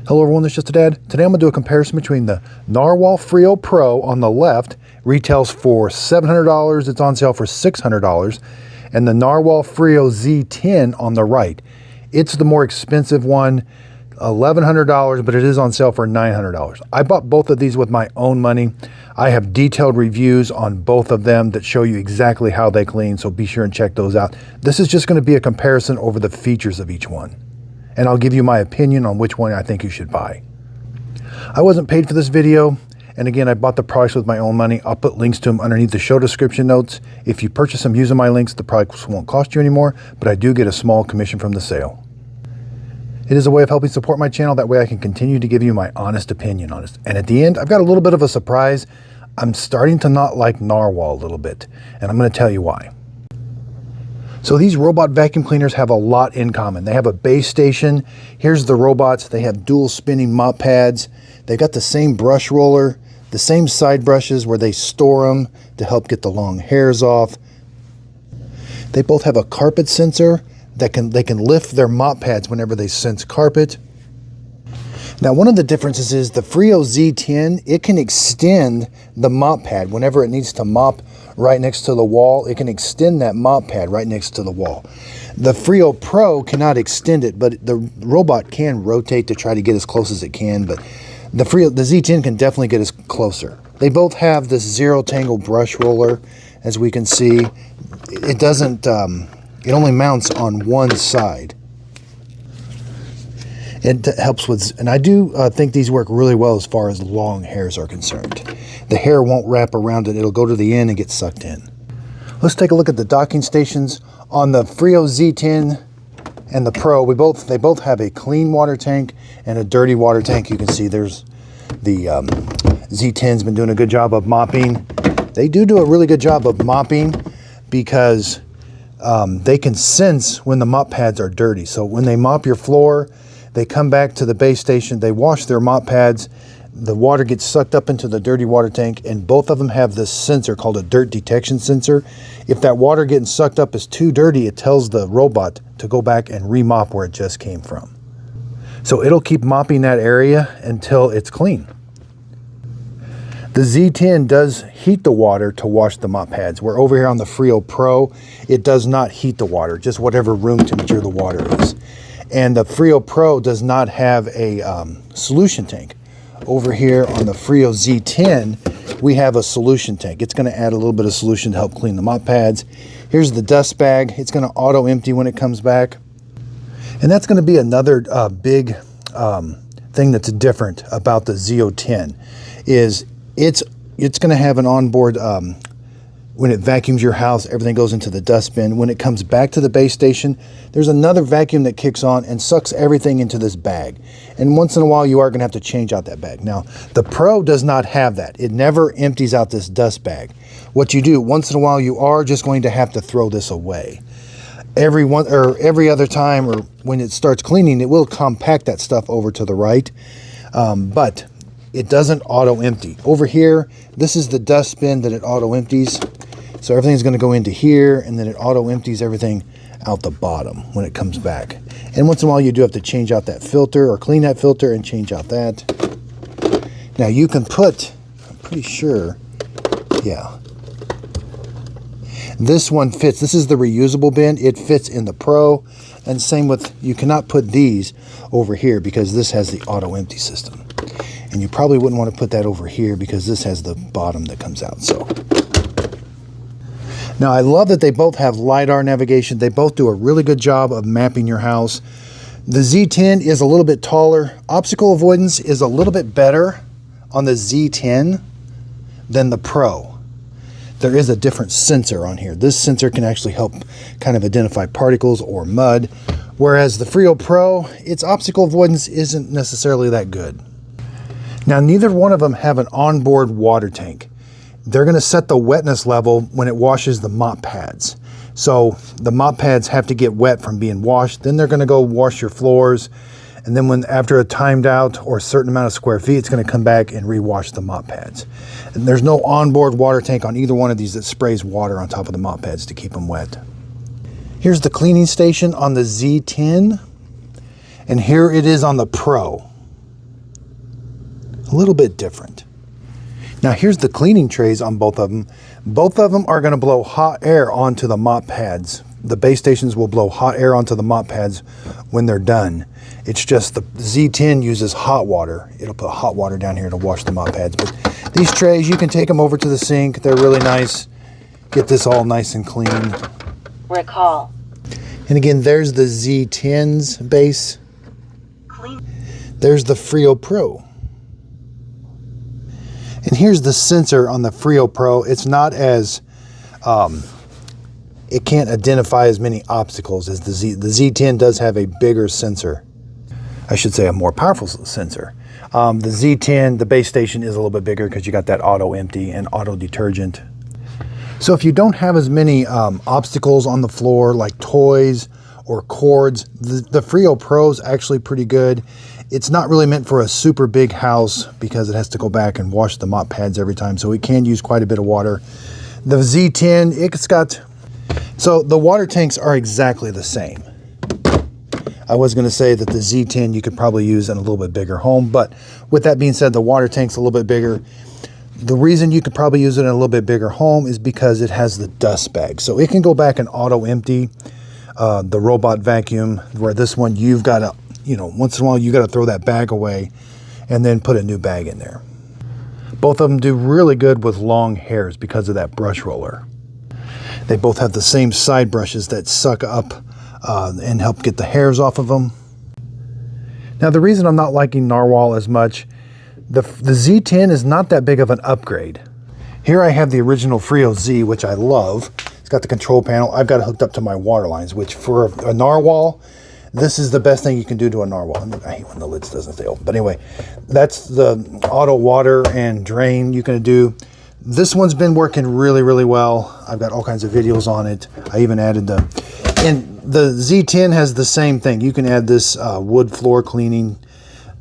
Hello everyone, this is Just a Dad. Today I'm going to do a comparison between the Narwal Freo Pro on the left, retails for $700, it's on sale for $600, and the Narwal Freo Z10 on the right. It's the more expensive one, $1,100, but it is on sale for $900. I bought both of these with my own money. I have detailed reviews on both of them that show you exactly how they clean, so be sure and check those out. This is just going to be a comparison over the features of each one, and I'll give you my opinion on which one I think you should buy. I wasn't paid for this video, and again, I bought the products with my own money. I'll put links to them underneath the show description notes. If you purchase them using my links, the products won't cost you anymore, but I do get a small commission from the sale. It is a way of helping support my channel. That way I can continue to give you my honest opinion on it. And at the end, I've got a little bit of a surprise. I'm starting to not like Narwal a little bit, and I'm going to tell you why. So these robot vacuum cleaners have a lot in common. They have a base station. Here's the robots. They have dual spinning mop pads. They've got the same brush roller, the same side brushes where they store them to help get the long hairs off. They both have a carpet sensor that they can lift their mop pads whenever they sense carpet. Now, one of the differences is the Freo Z10, it can extend the mop pad whenever it needs to mop right next to the wall. It can extend that mop pad right next to the wall. The Freo Pro cannot extend it, but the robot can rotate to try to get as close as it can, but the Z10 can definitely get us closer. They both have this zero tangle brush roller, as we can see. It doesn't, it only mounts on one side. It helps with, and I do think these work really well as far as long hairs are concerned. The hair won't wrap around it. It'll go to the end and get sucked in. Let's take a look at the docking stations. On the Freo Z10 and the Pro, they both have a clean water tank and a dirty water tank. You can see there's the Z10's been doing a good job of mopping. They do a really good job of mopping because they can sense when the mop pads are dirty. So when they mop your floor, they come back to the base station, they wash their mop pads, the water gets sucked up into the dirty water tank, and both of them have this sensor called a dirt detection sensor. If that water getting sucked up is too dirty, it tells the robot to go back and remop where it just came from. So it'll keep mopping that area until it's clean. The Z10 does heat the water to wash the mop pads, where over here on the Freo Pro, it does not heat the water, just whatever room temperature the water is. And the Freo Pro does not have a solution tank. Over here on the Freo Z10, we have a solution tank. It's going to add a little bit of solution to help clean the mop pads. Here's the dust bag. It's going to auto empty when it comes back. And that's going to be another big thing that's different about the Z10 is it's going to have an onboard, when it vacuums your house, everything goes into the dustbin. When it comes back to the base station, there's another vacuum that kicks on and sucks everything into this bag. And once in a while, you are going to have to change out that bag. Now, the Pro does not have that. It never empties out this dust bag. What you do, once in a while, you are just going to have to throw this away. Every other time, or when it starts cleaning, it will compact that stuff over to the right. But it doesn't auto empty. Over here, this is the dustbin that it auto empties. So everything's going to go into here, and then it auto empties everything out the bottom when it comes back. And once in a while, you do have to change out that filter or clean that filter and change out that. Now you can put, I'm pretty sure, yeah. This one fits. This is the reusable bin. It fits in the Pro. And same with, you cannot put these over here because this has the auto empty system. And you probably wouldn't want to put that over here because this has the bottom that comes out. So now I love that they both have LiDAR navigation. They both do a really good job of mapping your house. The Z10 is a little bit taller. Obstacle avoidance is a little bit better on the Z10 than the Pro. There is a different sensor on here. This sensor can actually help kind of identify particles or mud, whereas the Freo Pro, its obstacle avoidance isn't necessarily that good. Now, neither one of them have an onboard water tank. They're going to set the wetness level when it washes the mop pads. So the mop pads have to get wet from being washed. Then they're going to go wash your floors. And then after a timed out or a certain amount of square feet, it's going to come back and rewash the mop pads. And there's no onboard water tank on either one of these that sprays water on top of the mop pads to keep them wet. Here's the cleaning station on the Z10. And here it is on the Pro. A little bit different. Now here's the cleaning trays on both of them. Both of them are going to blow hot air onto the mop pads. The base stations will blow hot air onto the mop pads when they're done. It's just the Z10 uses hot water. It'll put hot water down here to wash the mop pads. But these trays, you can take them over to the sink. They're really nice. Get this all nice and clean. Recall. And again, there's the Z10's base. Clean. There's the Freo Pro. And here's the sensor on the Freo Pro. It's not as, it can't identify as many obstacles as the Z10 does have a bigger sensor. I should say a more powerful sensor. The Z10, the base station is a little bit bigger because you got that auto empty and auto detergent. So if you don't have as many obstacles on the floor like toys or cords, the Freo Pro is actually pretty good. It's not really meant for a super big house because it has to go back and wash the mop pads every time. So it can use quite a bit of water. The Z10, it's got, so the water tanks are exactly the same. I was going to say that the Z10 you could probably use in a little bit bigger home, but with that being said, the water tank's a little bit bigger. The reason you could probably use it in a little bit bigger home is because it has the dust bag. So it can go back and auto empty the robot vacuum, where this one you've got to, you know, once in a while you got to throw that bag away and then put a new bag in there. Both of them do really good with long hairs because of that brush roller. They both have the same side brushes that suck up and help get the hairs off of them. Now the reason I'm not liking Narwal as much, the Z10 is not that big of an upgrade. Here I have the original Freo Z, which I love. It's got the control panel. I've got it hooked up to my water lines, which for a Narwal, this is the best thing you can do to a Narwal. I hate when the lids doesn't stay open. But anyway, that's the auto water and drain you can do. This one's been working really, really well. I've got all kinds of videos on it. I even added and the Z10 has the same thing. You can add this wood floor cleaning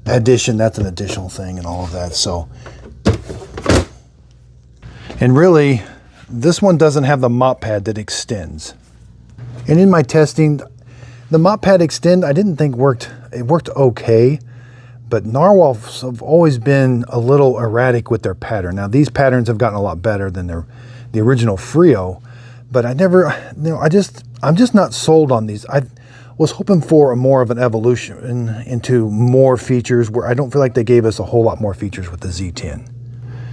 addition. That's an additional thing and all of that. So, and really, this one doesn't have the mop pad that extends. And in my testing, the mop pad extend I didn't think worked. It worked okay, but Narwhals have always been a little erratic with their pattern. Now these patterns have gotten a lot better than the original Freo, but I never, you know, I'm just not sold on these. I was hoping for more of an evolution into more features, where I don't feel like they gave us a whole lot more features with the Z10.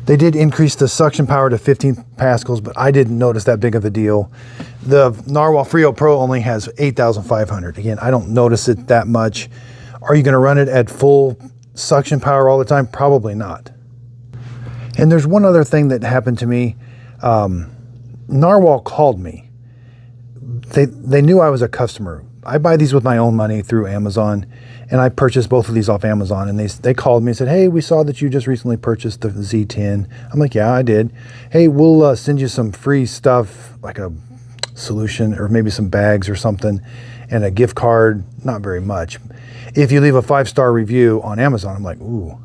They did increase the suction power to 15 pascals, but I didn't notice that big of a deal. The Narwal Freo Pro only has 8,500. Again, I don't notice it that much. Are you going to run it at full suction power all the time? Probably not. And there's one other thing that happened to me. Narwal called me. They knew I was a customer. I buy these with my own money through Amazon, and I purchased both of these off Amazon, and they called me and said, hey, we saw that you just recently purchased the Z10. I'm like, yeah, I did. Hey, we'll send you some free stuff, like a solution or maybe some bags or something, and a gift card, not very much, if you leave a 5-star review on Amazon. I'm like, ooh,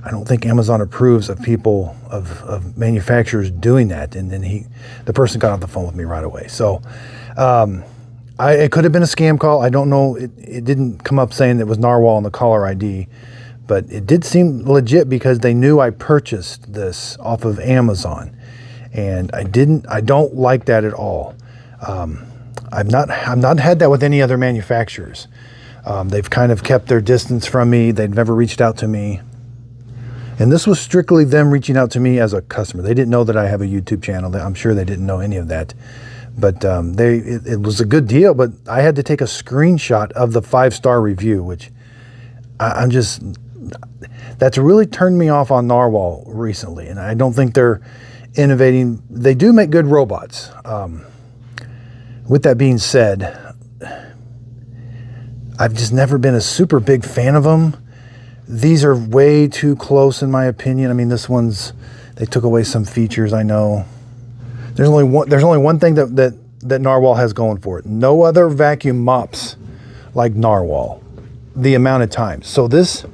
I don't think Amazon approves of people, of manufacturers doing that. And then the person got off the phone with me right away. So it could have been a scam call. I don't know. It didn't come up saying it was Narwal on the caller ID, but it did seem legit because they knew I purchased this off of Amazon, and I don't like that at all. I've not had that with any other manufacturers. They've kind of kept their distance from me. They've never reached out to me. And this was strictly them reaching out to me as a customer. They didn't know that I have a YouTube channel. I'm sure they didn't know any of that. But it was a good deal, but I had to take a screenshot of the 5-star review, which that's really turned me off on Narwal recently. And I don't think they're innovating. They do make good robots. With that being said, I've just never been a super big fan of them. These are way too close in my opinion. I mean, they took away some features, I know. There's only one thing that Narwal has going for it. No other vacuum mops like Narwal, the amount of times. So this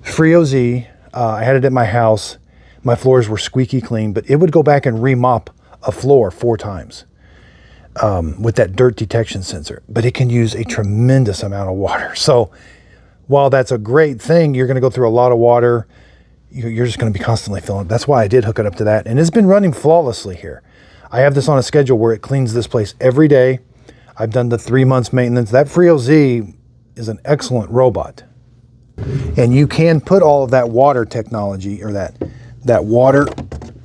Freo Z, I had it at my house. My floors were squeaky clean, but it would go back and remop a floor 4 times with that dirt detection sensor. But it can use a tremendous amount of water. So while that's a great thing, you're going to go through a lot of water. you're just going to be constantly filling it. That's why I did hook it up to that. And it's been running flawlessly here. I have this on a schedule where it cleans this place every day. I've done the 3 months maintenance. That Freo Z is an excellent robot. And you can put all of that water technology, or that water,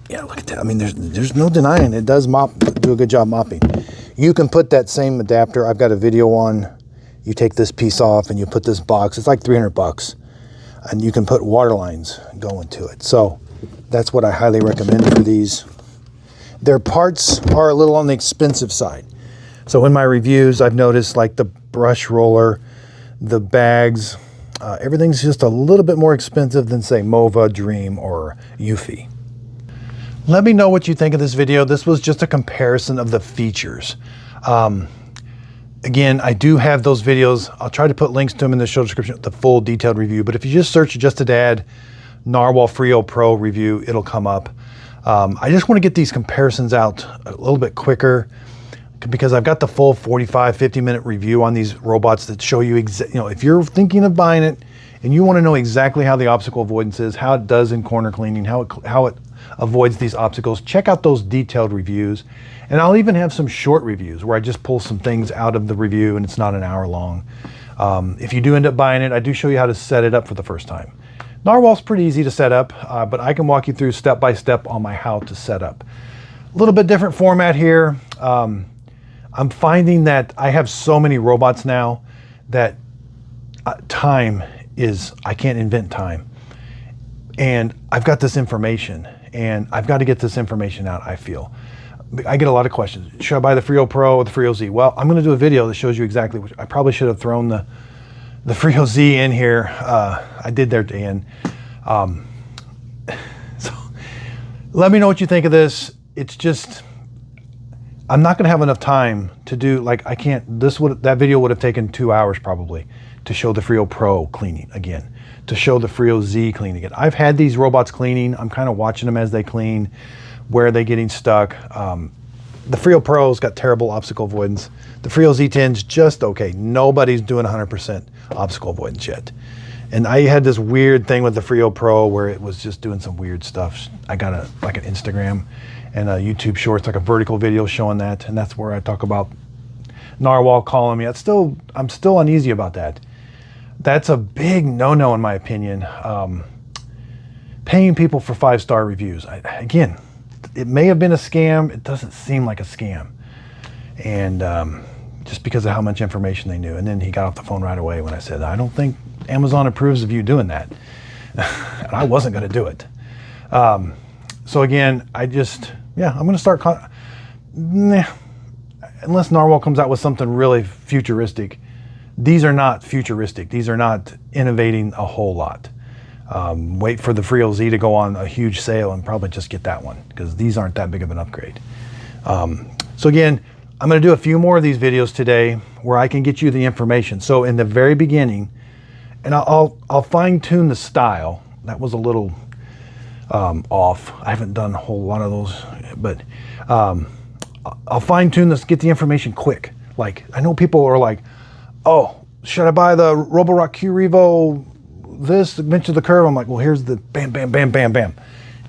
yeah, look at that. I mean, there's no denying it does do a good job mopping. You can put that same adapter. I've got a video on, you take this piece off and you put this box. It's like $300, and you can put water lines going to it. So that's what I highly recommend for these. Their parts are a little on the expensive side. So in my reviews, I've noticed like the brush roller, the bags, everything's just a little bit more expensive than say Mova, Dream, or Eufy. Let me know what you think of this video. This was just a comparison of the features. Again, I do have those videos. I'll try to put links to them in the show description, the full detailed review. But if you just search Just a Dad Narwal Freo Pro review, it'll come up. I just want to get these comparisons out a little bit quicker, because I've got the full 45, 50-minute review on these robots that show you, if you're thinking of buying it and you want to know exactly how the obstacle avoidance is, how it does in corner cleaning, how it avoids these obstacles, check out those detailed reviews. And I'll even have some short reviews where I just pull some things out of the review and it's not an hour long. If you do end up buying it, I do show you how to set it up for the first time. Narwhal's pretty easy to set up, but I can walk you through step by step on my how to set up. A little bit different format here. I'm finding that I have so many robots now that I can't invent time. And I've got this information and I've got to get this information out, I feel. I get a lot of questions. Should I buy the Freo Pro or the Freo Z? Well, I'm going to do a video that shows you exactly which. I probably should have thrown the Freo Z in here. I did there at the end. So let me know what you think of this. It's just, I'm not going to have enough time to do, like, I can't, that video would have taken 2 hours probably to show the Freo Pro cleaning again, to show the Freo Z cleaning again. I've had these robots cleaning. I'm kind of watching them as they clean. Where are they getting stuck? The Freo Pro's got terrible obstacle avoidance. The Freo Z10's just okay. Nobody's doing 100% obstacle avoidance yet. And I had this weird thing with the Freo Pro where it was just doing some weird stuff. I got like an Instagram and a YouTube Shorts, like a vertical video showing that, and that's where I talk about Narwal calling me. I'm still uneasy about that. That's a big no-no in my opinion. Paying people for 5-star reviews. Again, it may have been a scam. It doesn't seem like a scam. And just because of how much information they knew. And then he got off the phone right away when I said, I don't think Amazon approves of you doing that. And I wasn't going to do it. So again, I'm going to start, unless Narwal comes out with something really futuristic. These are not futuristic. These are not innovating a whole lot. Wait for the Freo Z to go on a huge sale and probably just get that one, because these aren't that big of an upgrade. So again, I'm going to do a few more of these videos today where I can get you the information. So in the very beginning, and I'll fine tune the style. That was a little off. I haven't done a whole lot of those, but I'll fine tune this, get the information quick. Like, I know people are like, oh, should I buy the Roborock Q Revo, this, mention the curve? I'm like, well, here's the bam, bam, bam, bam, bam.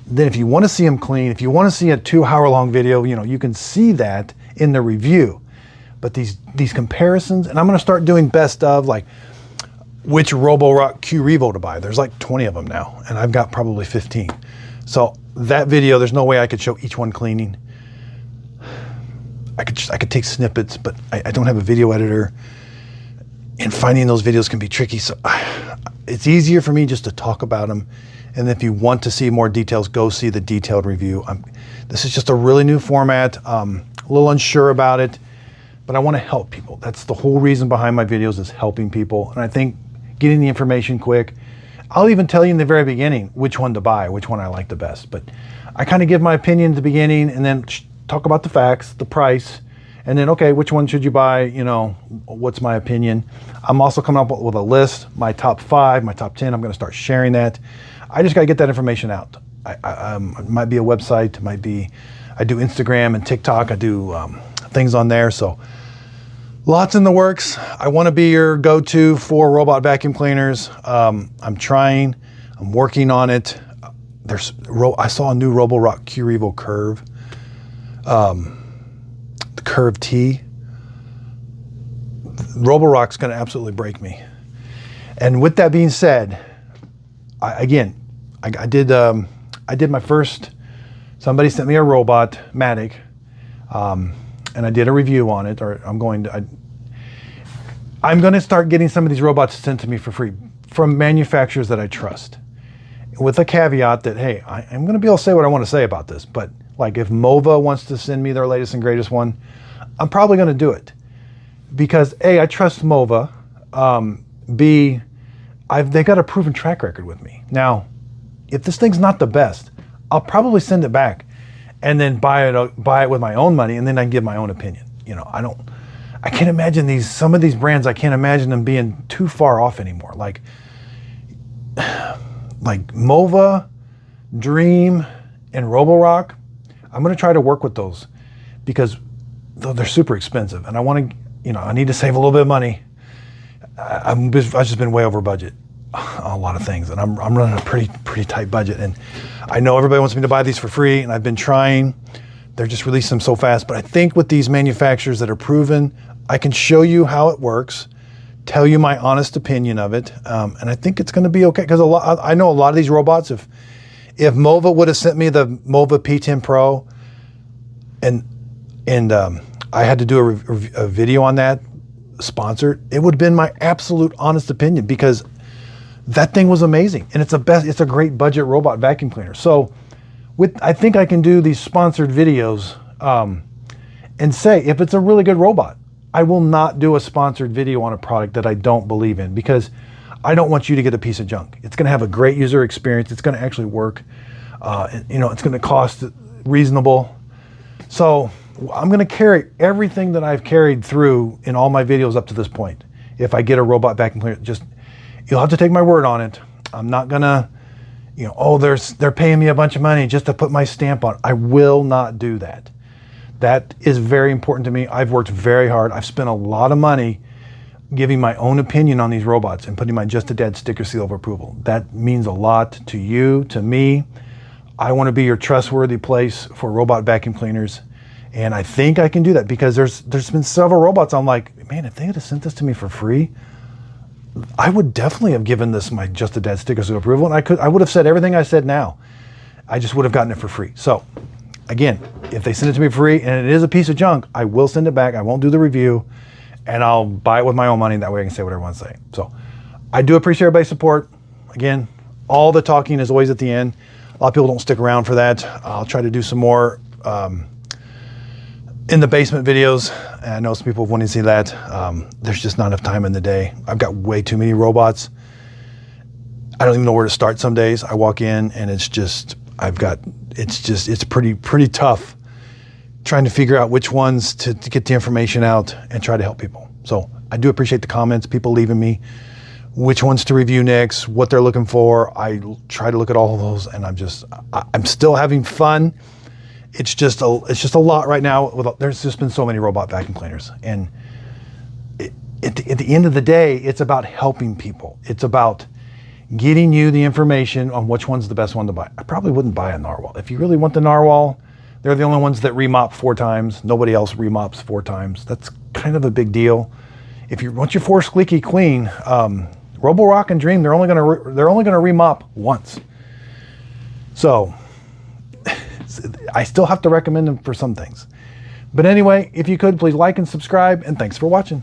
Then if you want to see them clean, if you want to see a 2-hour long video, you can see that in the review. But these comparisons, and I'm going to start doing best of, like, which Roborock Q Revo to buy. There's like 20 of them now, and I've got probably 15. So that video, there's no way I could show each one cleaning. I could take snippets, but I don't have a video editor, and finding those videos can be tricky. So it's easier for me just to talk about them. And if you want to see more details, go see the detailed review. This is just a really new format. A little unsure about it, but I want to help people. That's the whole reason behind my videos, is helping people. And I think getting the information quick, I'll even tell you in the very beginning which one to buy, which one I like the best. But I kind of give my opinion at the beginning and then talk about the facts, the price, and then, okay, which one should you buy? What's my opinion? I'm also coming up with a list, my top 5, my top 10. I'm going to start sharing that. I just got to get that information out. It might be a website, it might be, I do Instagram and TikTok. I do things on there. So lots in the works. I want to be your go-to for robot vacuum cleaners. I'm trying, I'm working on it. I saw a new Roborock Q-Revo Curve, the Curve T. Roborock's going to absolutely break me. And with that being said, I did my first. Somebody sent me a robot Matic, and I did a review on it. Or I'm going to start getting some of these robots sent to me for free from manufacturers that I trust, with a caveat that, hey, I'm going to be able to say what I want to say about this. But like if Mova wants to send me their latest and greatest one, I'm probably going to do it because A, I trust Mova. B, they got a proven track record with me. Now, if this thing's not the best, I'll probably send it back and then buy it with my own money, and then I can give my own opinion. You know, I can't imagine some of these brands, I can't imagine them being too far off anymore. Like Mova, Dream, and Roborock, I'm going to try to work with those because they're super expensive, and I need to save a little bit of money. I've just been way over budget on a lot of things, and I'm running a pretty tight budget. And I know everybody wants me to buy these for free, and I've been trying. They're just releasing them so fast. But I think with these manufacturers that are proven, I can show you how it works, tell you my honest opinion of it, and I think it's going to be okay. Because I know a lot of these robots. If Mova would have sent me the Mova P10 Pro, and I had to do a video on that, sponsored, it would have been my absolute honest opinion because that thing was amazing, and it's a great budget robot vacuum cleaner. So I think I can do these sponsored videos and say if it's a really good robot. I will not do a sponsored video on a product that I don't believe in because I don't want you to get a piece of junk. It's going to have a great user experience. It's going to actually work. It's going to cost reasonable. So I'm going to carry everything that I've carried through in all my videos up to this point. If I get a robot vacuum cleaner, you'll have to take my word on it. I'm not going to, they're paying me a bunch of money just to put my stamp on it. I will not do that. That is very important to me. I've worked very hard. I've spent a lot of money giving my own opinion on these robots and putting my Just a Dad sticker seal of approval. That means a lot to you, to me. I want to be your trustworthy place for robot vacuum cleaners. And I think I can do that because there's been several robots. I'm like, man, if they had sent this to me for free, I would definitely have given this my Just a Dad sticker seal of approval. And I would have said everything I said now. I just would have gotten it for free. So again, if they send it to me for free and it is a piece of junk, I will send it back. I won't do the review, and I'll buy it with my own money. That way I can say whatever I want to say. So I do appreciate everybody's support. Again, all the talking is always at the end. A lot of people don't stick around for that. I'll try to do some more in the basement videos. And I know some people want to see that. There's just not enough time in the day. I've got way too many robots. I don't even know where to start some days. I walk in and it's pretty tough trying to figure out which ones to get the information out and try to help people. So I do appreciate the comments, people leaving me which ones to review next, what they're looking for. I try to look at all of those, and I'm still having fun. It's just a lot right now. There's just been so many robot vacuum cleaners, and at the end of the day, it's about helping people. It's about getting you the information on which one's the best one to buy. I probably wouldn't buy a Narwal. If you really want the Narwal, they're the only ones that remop 4 times. Nobody else remops 4 times. That's kind of a big deal. If you want your floor squeaky clean, Roborock and Dream, they're only gonna remop once. So I still have to recommend them for some things. But anyway, if you could, please like and subscribe, and thanks for watching.